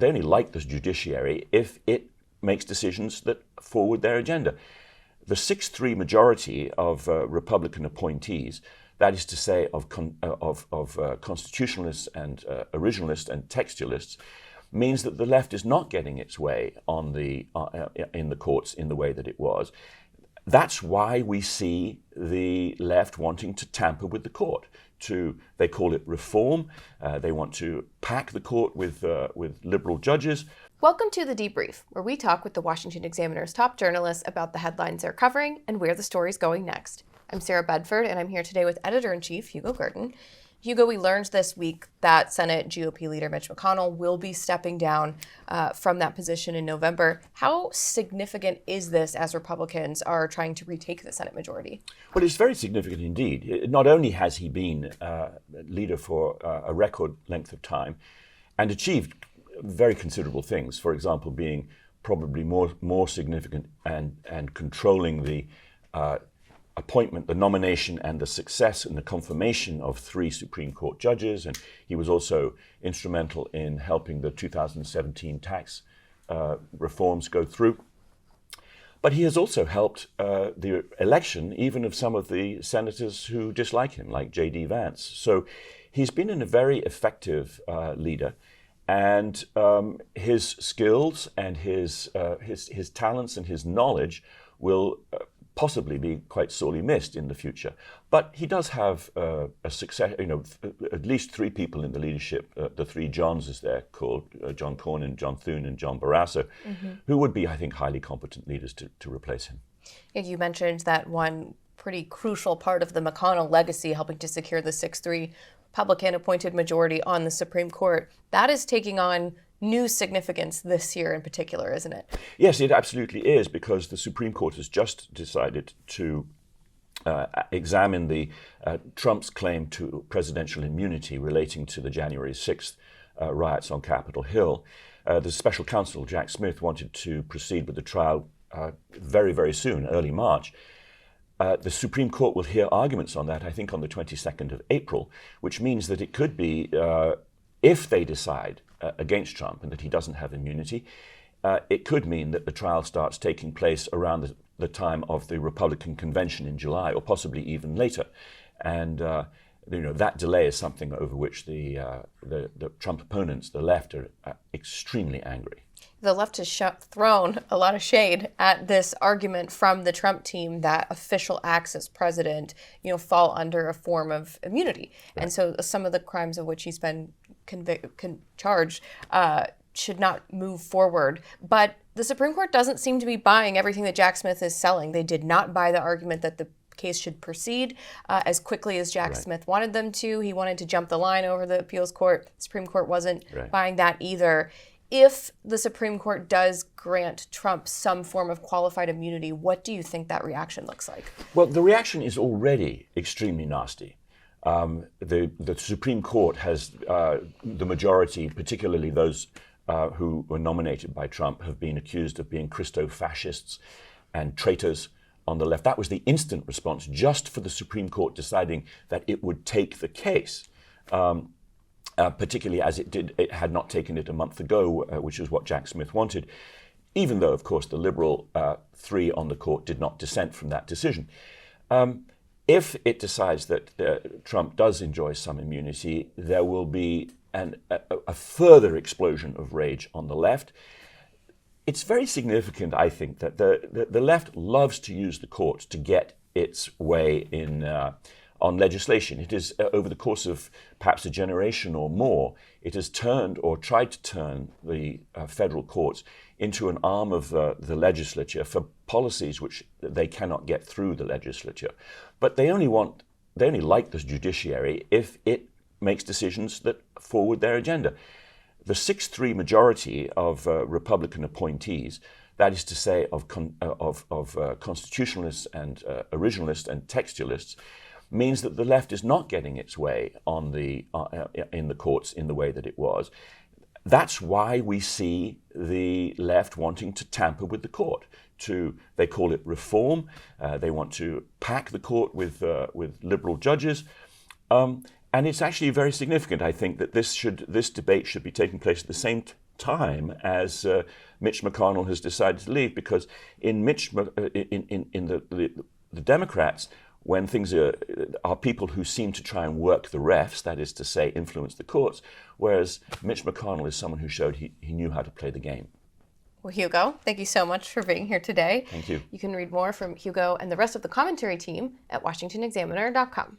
only like the judiciary if it makes decisions that forward their agenda. The 6-3 majority of Republican appointees, that is to say, of constitutionalists and originalists and textualists, means that the left is not getting its way on in the courts in the way that it was. That's why we see the left wanting to tamper with the court. They call it reform. They want to pack the court with liberal judges. Welcome to The Debrief, where we talk with the Washington Examiner's top journalists about the headlines they're covering and where the story's going next. I'm Sarah Bedford, and I'm here today with Editor-in-Chief Hugo Gurdon. Hugo, we learned this week that Senate GOP leader Mitch McConnell will be stepping down from that position in November. How significant is this as Republicans are trying to retake the Senate majority? Well, it's very significant indeed. Not only has he been leader for a record length of time and achieved very considerable things, for example, being probably more significant and controlling the appointment, the nomination and the success and the confirmation of 3 Supreme Court judges. And he was also instrumental in helping the 2017 tax reforms go through. But he has also helped the election even of some of the senators who dislike him, like J.D. Vance. So he's been a very effective leader. And his skills and his talents and his knowledge will possibly be quite sorely missed in the future. But he does have a success, at least 3 people in the leadership, the 3 Johns as they're called, John Cornyn, John Thune and John Barrasso, who would be, I think, highly competent leaders to replace him. Yeah, you mentioned that one pretty crucial part of the McConnell legacy, helping to secure the 6-3 Republican-appointed majority on the Supreme Court, that is taking on new significance this year in particular, isn't it? Yes, it absolutely is, because the Supreme Court has just decided to examine the Trump's claim to presidential immunity relating to the January 6th riots on Capitol Hill. The special counsel, Jack Smith, wanted to proceed with the trial very, very soon, early March. The Supreme Court will hear arguments on that, I think, on the 22nd of April, which means that it could be, if they decide against Trump and that he doesn't have immunity, it could mean that the trial starts taking place around the time of the Republican convention in July, or possibly even later. And that delay is something over which the Trump opponents, the left, are extremely angry. The left has thrown a lot of shade at this argument from the Trump team that official acts as president, fall under a form of immunity. Right. And so some of the crimes of which he's been charged should not move forward. But the Supreme Court doesn't seem to be buying everything that Jack Smith is selling. They did not buy the argument that the case should proceed as quickly as Jack Smith wanted them to. He wanted to jump the line over the appeals court. The Supreme Court wasn't buying that either. If the Supreme Court does grant Trump some form of qualified immunity, what do you think that reaction looks like? Well, the reaction is already extremely nasty. The Supreme Court has, the majority, particularly those who were nominated by Trump, have been accused of being Christo-fascists and traitors on the left. That was the instant response, just for the Supreme Court deciding that it would take the case. Particularly as it had not taken it a month ago, which is what Jack Smith wanted, even though, of course, the liberal 3 on the court did not dissent from that decision. If it decides that Trump does enjoy some immunity, there will be a further explosion of rage on the left. It's very significant, I think, that the left loves to use the court to get its way on legislation. It is, over the course of perhaps a generation or more, it has turned or tried to turn the federal courts into an arm of the legislature for policies which they cannot get through the legislature. But they only like the judiciary if it makes decisions that forward their agenda. The 6-3 majority of Republican appointees, that is to say, of constitutionalists and originalists and textualists, means that the left is not getting its way on in the courts in the way that it was. That's why we see the left wanting to tamper with the court. They call it reform. They want to pack the court with liberal judges. And it's actually very significant, I think, that this debate should be taking place at the same time as Mitch McConnell has decided to leave, because in the Democrats, when things are people who seem to try and work the refs, that is to say, influence the courts, whereas Mitch McConnell is someone who showed he knew how to play the game. Well, Hugo, thank you so much for being here today. Thank you. You can read more from Hugo and the rest of the commentary team at WashingtonExaminer.com.